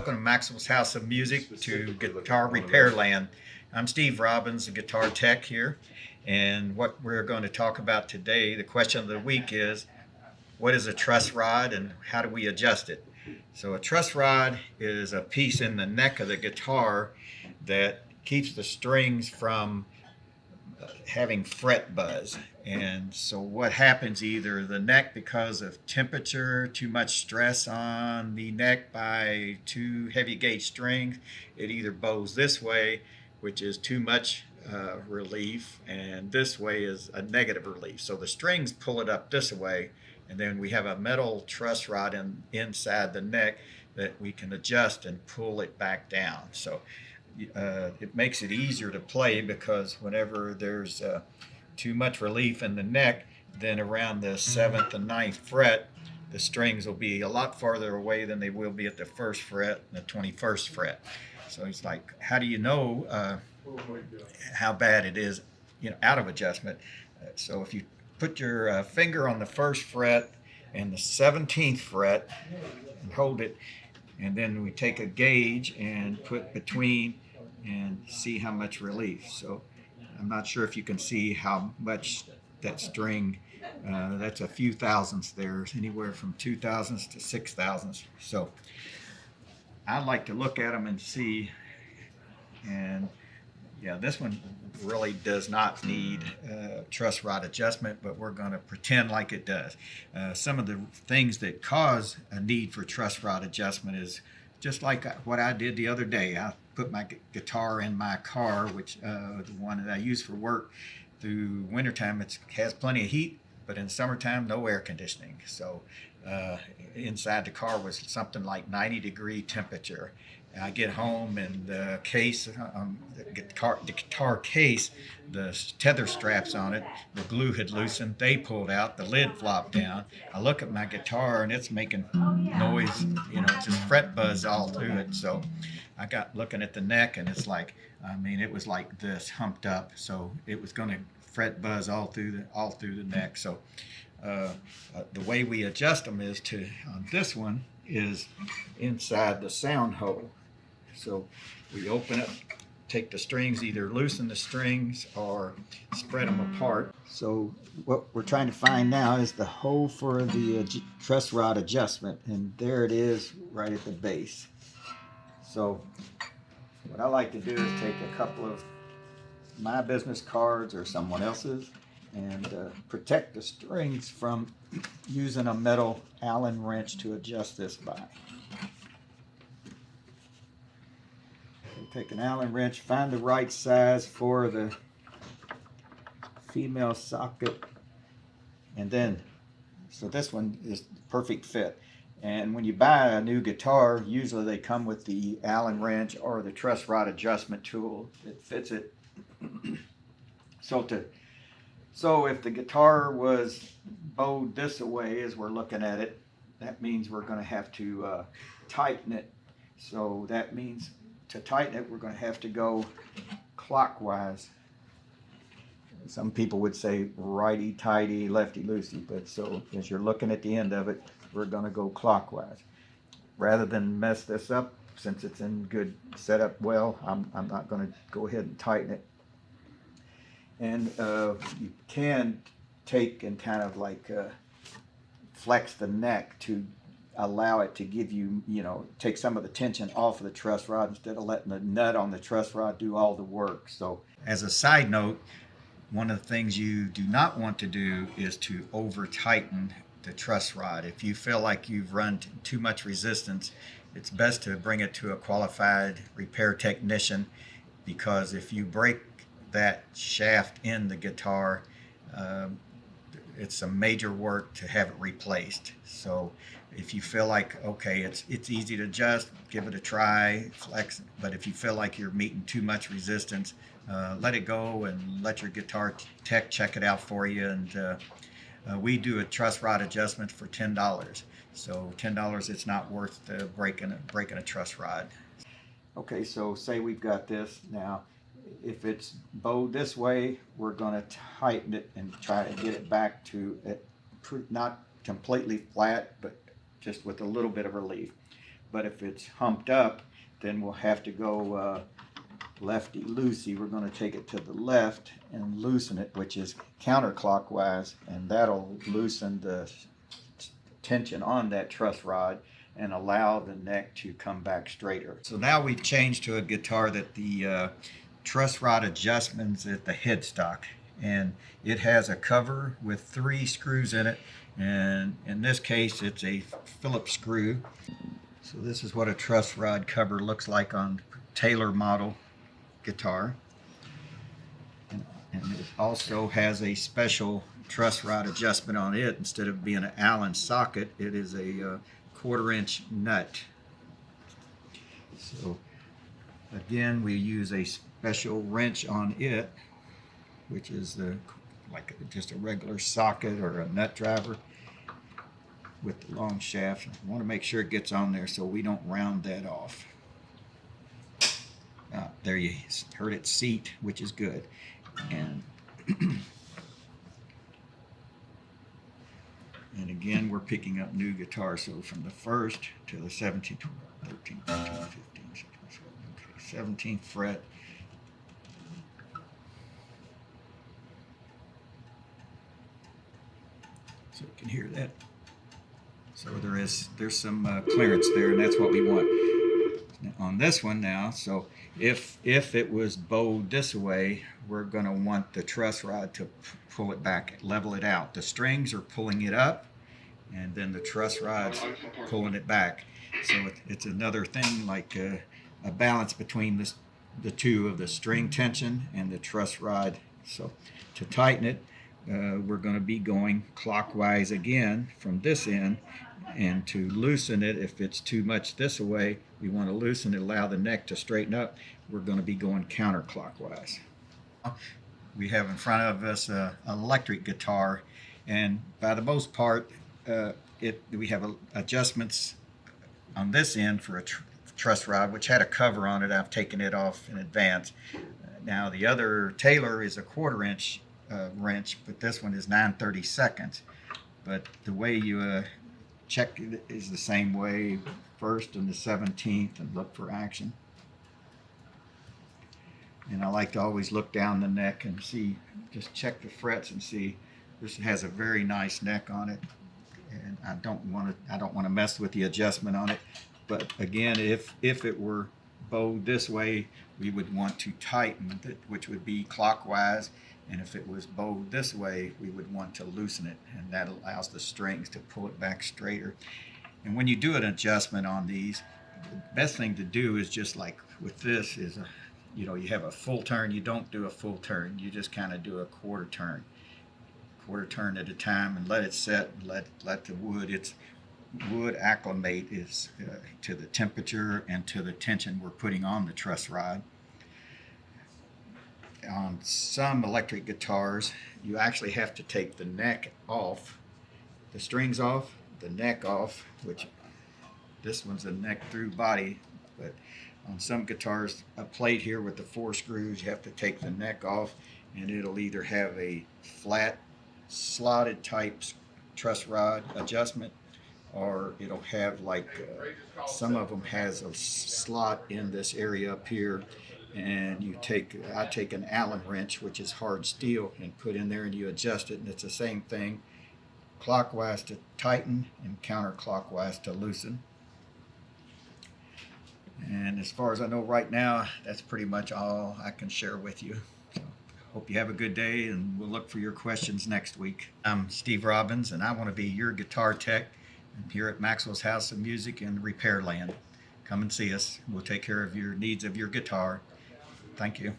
Welcome to Maxwell's House of Music to Guitar Repairland. I'm Steve Robbins, a guitar tech here, and what we're going to talk about today, the question of the week is, what is a truss rod and how do we adjust it? So a truss rod is a piece in the neck of the guitar that keeps the strings from having fret buzz. And so what happens, either the neck, because of temperature, too much stress on the neck by too heavy gauge strings, it either bows this way, which is too much relief, and this way is a negative relief. So the strings pull it up this way, and then we have a metal truss rod inside the neck that we can adjust and pull it back down. So it makes it easier to play, because whenever there's too much relief in the neck, then around the 7th and 9th fret, the strings will be a lot farther away than they will be at the 1st fret and the 21st fret. So it's like, how do you know how bad it is, out of adjustment? So if you put your finger on the 1st fret and the 17th fret and hold it, and then we take a gauge and put between and see how much relief. So I'm not sure if you can see how much that string, that's a few thousandths there, anywhere from 2 thousandths to 6 thousandths. So I like to look at them and see, and yeah, this one really does not need truss rod adjustment, but we're going to pretend like it does. Some of the things that cause a need for truss rod adjustment is just like what I did the other day. I put my guitar in my car, which the one that I use for work. Through wintertime, it has plenty of heat, but in summertime, no air conditioning. So inside the car was something like 90-degree temperature. And I get home, and the case, the guitar case, the tether straps on it, the glue had loosened. They pulled out. The lid flopped down. I look at my guitar, and it's making noise. Just fret buzz all through it. So I got looking at the neck, and it's like, it was like this, humped up. So it was going to fret buzz all through the neck. So the way we adjust them is on this one is inside the sound hole. So we open it, take the strings, either loosen the strings or spread them apart. So what we're trying to find now is the hole for the truss rod adjustment, and there it is right at the base. So what I like to do is take a couple of my business cards or someone else's and protect the strings from using a metal Allen wrench to adjust this by. Take an Allen wrench, find the right size for the female socket, and then, so this one is the perfect fit. And when you buy a new guitar, usually they come with the Allen wrench or the truss rod adjustment tool that fits it. So if the guitar was bowed this way as we're looking at it, that means we're going to have to tighten it. So that means to tighten it, we're going to have to go clockwise. Some people would say righty-tighty, lefty-loosey, but so as you're looking at the end of it, we're going to go clockwise. Rather than mess this up, since it's in good setup well, I'm not going to go ahead and tighten it. And you can take and kind of like flex the neck to allow it to give you, take some of the tension off of the truss rod instead of letting the nut on the truss rod do all the work. So as a side note, one of the things you do not want to do is to over tighten the truss rod. If you feel like you've run too much resistance, it's best to bring it to a qualified repair technician, because if you break that shaft in the guitar, it's some major work to have it replaced. So if you feel like, okay, it's easy to adjust, give it a try, flex. But if you feel like you're meeting too much resistance, let it go and let your guitar tech check it out for you. And we do a truss rod adjustment for $10. So $10, it's not worth breaking a truss rod. Okay, so say we've got this now. If it's bowed this way, we're going to tighten it and try to get it back to it, not completely flat, but just with a little bit of relief. But if it's humped up, then we'll have to go lefty-loosey. We're going to take it to the left and loosen it, which is counterclockwise, and that'll loosen the tension on that truss rod and allow the neck to come back straighter. So now we've changed to a guitar that the truss rod adjustments at the headstock, and it has a cover with 3 screws in it, and in this case it's a Phillips screw. So this is what a truss rod cover looks like on Taylor model guitar, and it also has a special truss rod adjustment on it. Instead of being an Allen socket, it is a 1/4-inch nut. So again, we use a special wrench on it, which is like just a regular socket or a nut driver with the long shaft. I want to make sure it gets on there so we don't round that off. There you heard it seat, which is good. And and again, we're picking up new guitar, so from the 1st to the 17th, 13th, 14th, 15th, 16th, 17th fret. So you can hear that. So there's some clearance there, and that's what we want on this one now. So if it was bowed this way, we're going to want the truss rod to pull it back, level it out. The strings are pulling it up, and then the truss rod's pulling it back. So it's another thing, like a balance between the two of the string tension and the truss rod. So to tighten it, we're going to be going clockwise again from this end, and to loosen it, if it's too much this way, we want to loosen it, allow the neck to straighten up, we're going to be going counterclockwise. We have in front of us an electric guitar, and by the most part we have adjustments on this end for a truss rod, which had a cover on it. I've taken it off in advance. Now the other Taylor is a 1/4-inch wrench, but this one is 9/32. But the way you check it is the same way, 1st and the 17th, and look for action. And I like to always look down the neck and see, just check the frets and see. This has a very nice neck on it, and I don't want to mess with the adjustment on it. But again, if it were bowed this way, we would want to tighten it, which would be clockwise. And if it was bowed this way, we would want to loosen it, and that allows the strings to pull it back straighter. And when you do an adjustment on these, the best thing to do is just like with this is, you have a full turn. You don't do a full turn. You just kind of do a 1/4 turn. 1/4 turn at a time, and let it set. Let the wood acclimate to the temperature and to the tension we're putting on the truss rod. On some electric guitars, you actually have to take the neck off, the strings off, the neck off, which this one's a neck through body, but on some guitars, a plate here with the 4 screws, you have to take the neck off, and it'll either have a flat slotted type truss rod adjustment, or it'll have like some of them has a slot in this area up here, and I take an Allen wrench, which is hard steel, and put in there, and you adjust it, and it's the same thing, clockwise to tighten and counterclockwise to loosen. And as far as I know right now, that's pretty much all I can share with you. So hope you have a good day, and we'll look for your questions next week. I'm Steve Robbins, and I want to be your guitar tech here at Maxwell's House of Music in Repairland. Come and see us. We'll take care of your needs of your guitar. Thank you.